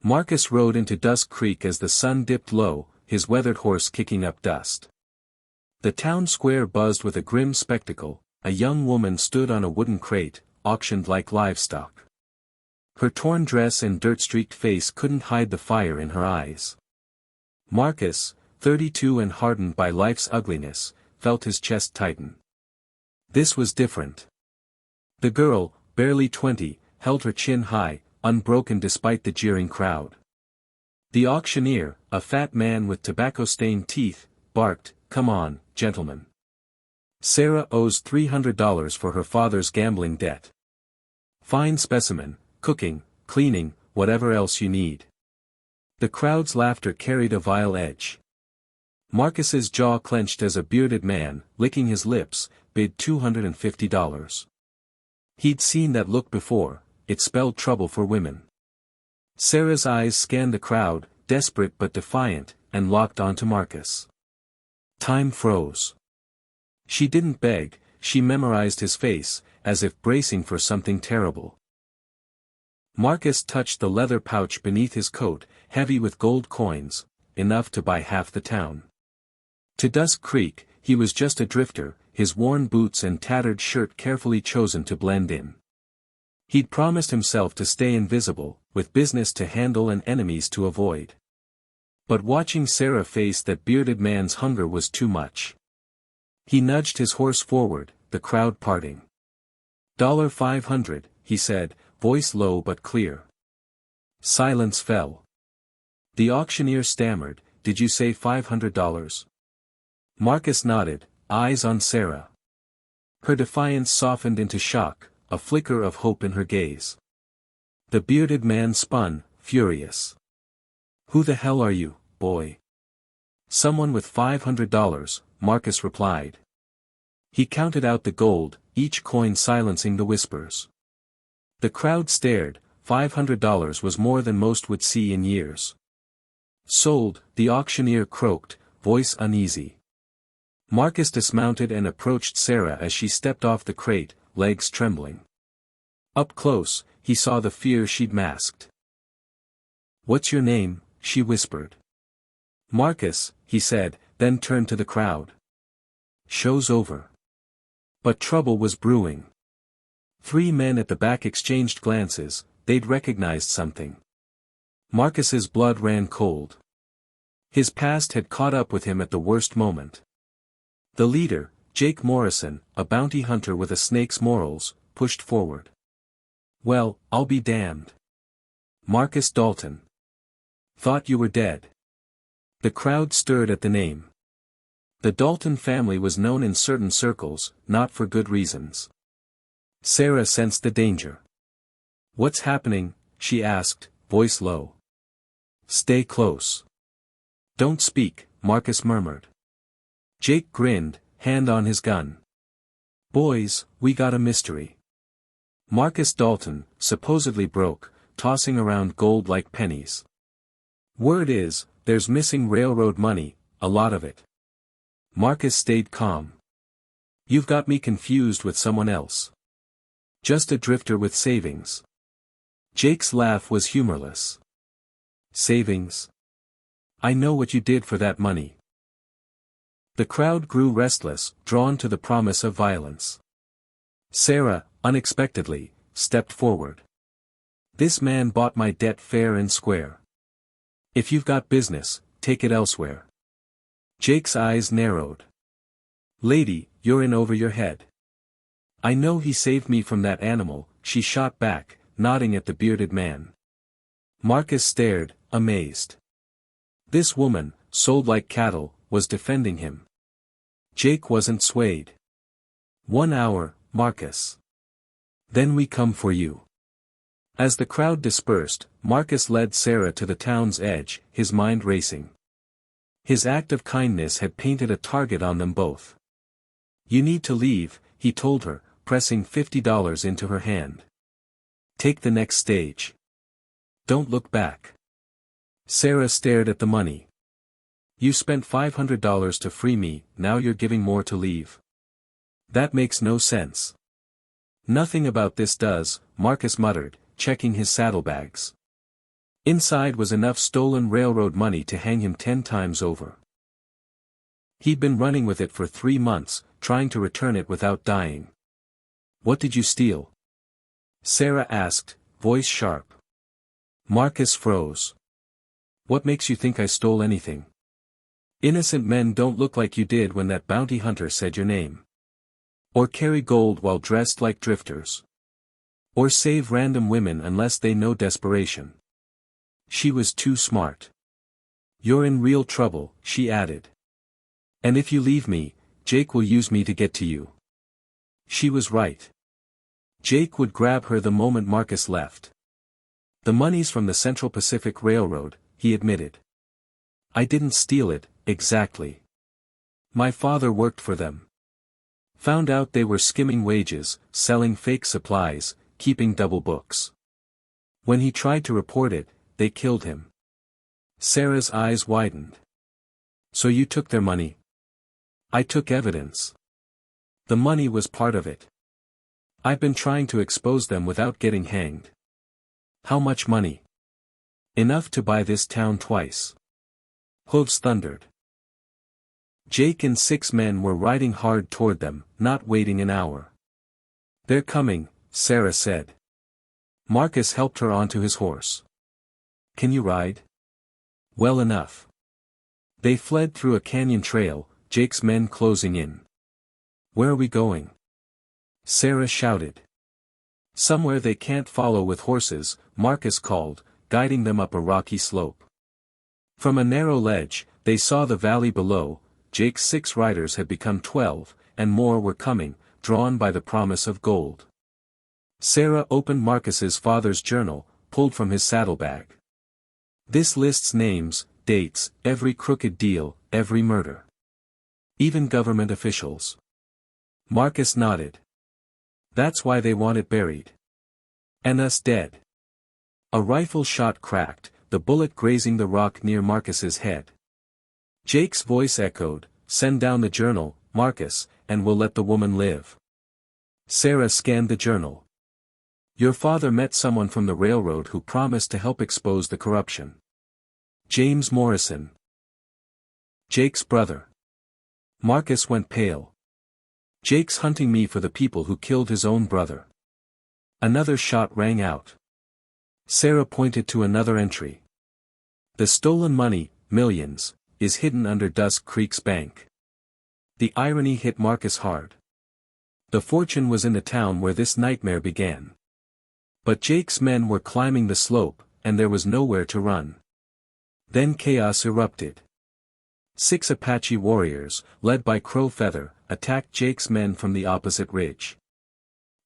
Marcus rode into Dusk Creek as the sun dipped low, his weathered horse kicking up dust. The town square buzzed with a grim spectacle. A young woman stood on a wooden crate, auctioned like livestock. Her torn dress and dirt-streaked face couldn't hide the fire in her eyes. Marcus, 32 and hardened by life's ugliness, felt his chest tighten. This was different. The girl, barely 20, held her chin high, unbroken despite the jeering crowd. The auctioneer, a fat man with tobacco-stained teeth, barked, "Come on, gentlemen. Sarah owes $300 for her father's gambling debt. Fine specimen, cooking, cleaning, whatever else you need." The crowd's laughter carried a vile edge. Marcus's jaw clenched as a bearded man, licking his lips, bid $250. He'd seen that look before. It spelled trouble for women. Sarah's eyes scanned the crowd, desperate but defiant, and locked onto Marcus. Time froze. She didn't beg, she memorized his face, as if bracing for something terrible. Marcus touched the leather pouch beneath his coat, heavy with gold coins, enough to buy half the town. To Dusk Creek, he was just a drifter, his worn boots and tattered shirt carefully chosen to blend in. He'd promised himself to stay invisible, with business to handle and enemies to avoid. But watching Sarah face that bearded man's hunger was too much. He nudged his horse forward, the crowd parting. $500, he said, voice low but clear. Silence fell. The auctioneer stammered, "Did you say $500? Marcus nodded, eyes on Sarah. Her defiance softened into shock, a flicker of hope in her gaze. The bearded man spun, furious. "Who the hell are you, boy?" "Someone with $500, Marcus replied. He counted out the gold, each coin silencing the whispers. The crowd stared. $500 was more than most would see in years. "Sold," the auctioneer croaked, voice uneasy. Marcus dismounted and approached Sarah as she stepped off the crate, legs trembling. Up close, he saw the fear she'd masked. "What's your name?" she whispered. "Marcus," he said, then turned to the crowd. "Show's over." But trouble was brewing. 3 men at the back exchanged glances. They'd recognized something. Marcus's blood ran cold. His past had caught up with him at the worst moment. The leader, Jake Morrison, a bounty hunter with a snake's morals, pushed forward. "Well, I'll be damned. Marcus Dalton. Thought you were dead." The crowd stirred at the name. The Dalton family was known in certain circles, not for good reasons. Sarah sensed the danger. "What's happening?" she asked, voice low. "Stay close. Don't speak," Marcus murmured. Jake grinned, hand on his gun. "Boys, we got a mystery." Marcus Dalton, supposedly broke, tossing around gold like pennies. "Word is, there's missing railroad money, a lot of it." Marcus stayed calm. "You've got me confused with someone else. Just a drifter with savings." Jake's laugh was humorless. "Savings? I know what you did for that money." The crowd grew restless, drawn to the promise of violence. Sarah, unexpectedly, stepped forward. "This man bought my debt fair and square. If you've got business, take it elsewhere." Jake's eyes narrowed. "Lady, you're in over your head." "I know he saved me from that animal," she shot back, nodding at the bearded man. Marcus stared, amazed. This woman, sold like cattle, was defending him. Jake wasn't swayed. "1 hour, Marcus. Then we come for you." As the crowd dispersed, Marcus led Sarah to the town's edge, his mind racing. His act of kindness had painted a target on them both. "You need to leave," he told her, pressing $50 into her hand. "Take the next stage. Don't look back." Sarah stared at the money. "You spent $500 to free me, now you're giving more to leave. That makes no sense." "Nothing about this does," Marcus muttered, checking his saddlebags. Inside was enough stolen railroad money to hang him 10 times over. He'd been running with it for 3 months, trying to return it without dying. "What did you steal?" Sarah asked, voice sharp. Marcus froze. "What makes you think I stole anything? Innocent men don't look like you did when that bounty hunter said your name. Or carry gold while dressed like drifters. Or save random women unless they know desperation." She was too smart. "You're in real trouble," she added. "And if you leave me, Jake will use me to get to you." She was right. Jake would grab her the moment Marcus left. "The money's from the Central Pacific Railroad," he admitted. "I didn't steal it, exactly. My father worked for them. Found out they were skimming wages, selling fake supplies, keeping double books. When he tried to report it, they killed him." Sarah's eyes widened. "So you took their money?" "I took evidence. The money was part of it. I've been trying to expose them without getting hanged." "How much money?" "Enough to buy this town twice." Hooves thundered. Jake and 6 men were riding hard toward them, not waiting an hour. "They're coming," Sarah said. Marcus helped her onto his horse. "Can you ride?" "Well enough." They fled through a canyon trail, Jake's men closing in. "Where are we going?" Sarah shouted. "Somewhere they can't follow with horses," Marcus called, guiding them up a rocky slope. From a narrow ledge, they saw the valley below. Jake's 6 riders had become 12, and more were coming, drawn by the promise of gold. Sarah opened Marcus's father's journal, pulled from his saddlebag. "This lists names, dates, every crooked deal, every murder. Even government officials." Marcus nodded. "That's why they want it buried. And us dead." A rifle shot cracked, the bullet grazing the rock near Marcus's head. Jake's voice echoed, "Send down the journal, Marcus, and we'll let the woman live." Sarah scanned the journal. "Your father met someone from the railroad who promised to help expose the corruption. James Morrison. Jake's brother." Marcus went pale. "Jake's hunting me for the people who killed his own brother." Another shot rang out. Sarah pointed to another entry. "The stolen money, millions, is hidden under Dusk Creek's bank." The irony hit Marcus hard. The fortune was in the town where this nightmare began. But Jake's men were climbing the slope, and there was nowhere to run. Then chaos erupted. 6 Apache warriors, led by Crow Feather, attacked Jake's men from the opposite ridge.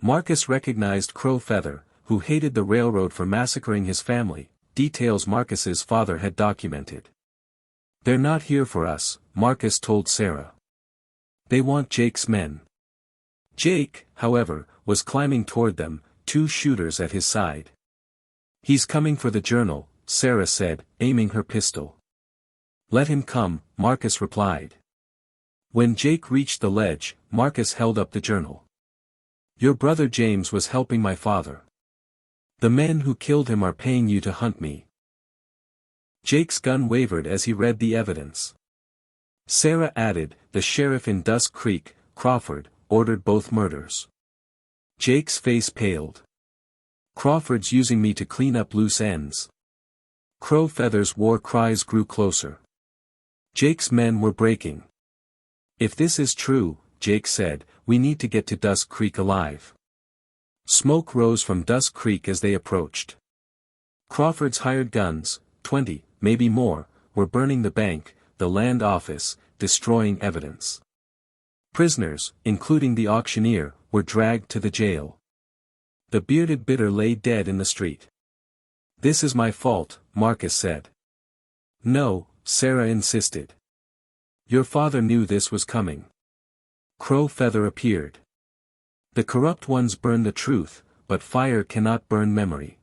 Marcus recognized Crow Feather, who hated the railroad for massacring his family, details Marcus's father had documented. "They're not here for us," Marcus told Sarah. "They want Jake's men." Jake, however, was climbing toward them, 2 shooters at his side. "He's coming for the journal," Sarah said, aiming her pistol. "Let him come," Marcus replied. When Jake reached the ledge, Marcus held up the journal. "Your brother James was helping my father. The men who killed him are paying you to hunt me." Jake's gun wavered as he read the evidence. Sarah added, "The sheriff in Dusk Creek, Crawford, ordered both murders." Jake's face paled. "Crawford's using me to clean up loose ends." Crow Feather's war cries grew closer. Jake's men were breaking. "If this is true," Jake said, "we need to get to Dusk Creek alive." Smoke rose from Dusk Creek as they approached. Crawford's hired guns, 20, maybe more, were burning the bank, the land office, destroying evidence. Prisoners, including the auctioneer, were dragged to the jail. The bearded bidder lay dead in the street. "This is my fault," Marcus said. "No," Sarah insisted. "Your father knew this was coming." Crow Feather appeared. "The corrupt ones burn the truth, but fire cannot burn memory."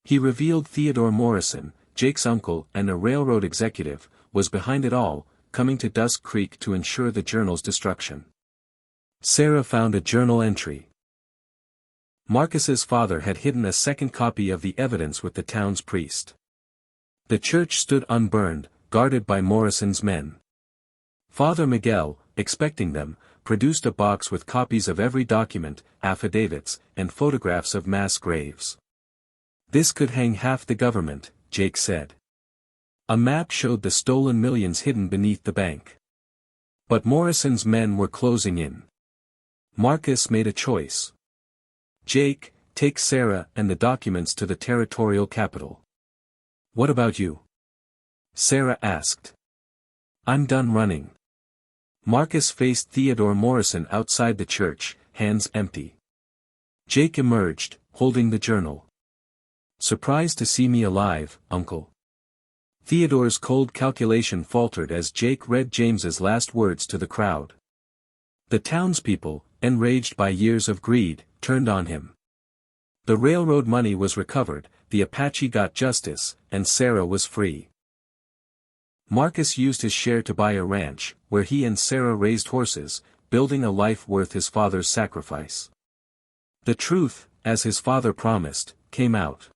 He revealed Theodore Morrison, Jake's uncle and a railroad executive, was behind it all, coming to Dusk Creek to ensure the journal's destruction. Sarah found a journal entry. Marcus's father had hidden a second copy of the evidence with the town's priest. The church stood unburned, guarded by Morrison's men. Father Miguel, expecting them, produced a box with copies of every document, affidavits, and photographs of mass graves. "This could hang half the government," Jake said. A map showed the stolen millions hidden beneath the bank. But Morrison's men were closing in. Marcus made a choice. "Jake, take Sarah and the documents to the territorial capital." "What about you?" Sarah asked. "I'm done running." Marcus faced Theodore Morrison outside the church, hands empty. Jake emerged, holding the journal. "Surprised to see me alive, Uncle?" Theodore's cold calculation faltered as Jake read James's last words to the crowd. The townspeople, enraged by years of greed, turned on him. The railroad money was recovered, the Apache got justice, and Sarah was free. Marcus used his share to buy a ranch, where he and Sarah raised horses, building a life worth his father's sacrifice. The truth, as his father promised, came out.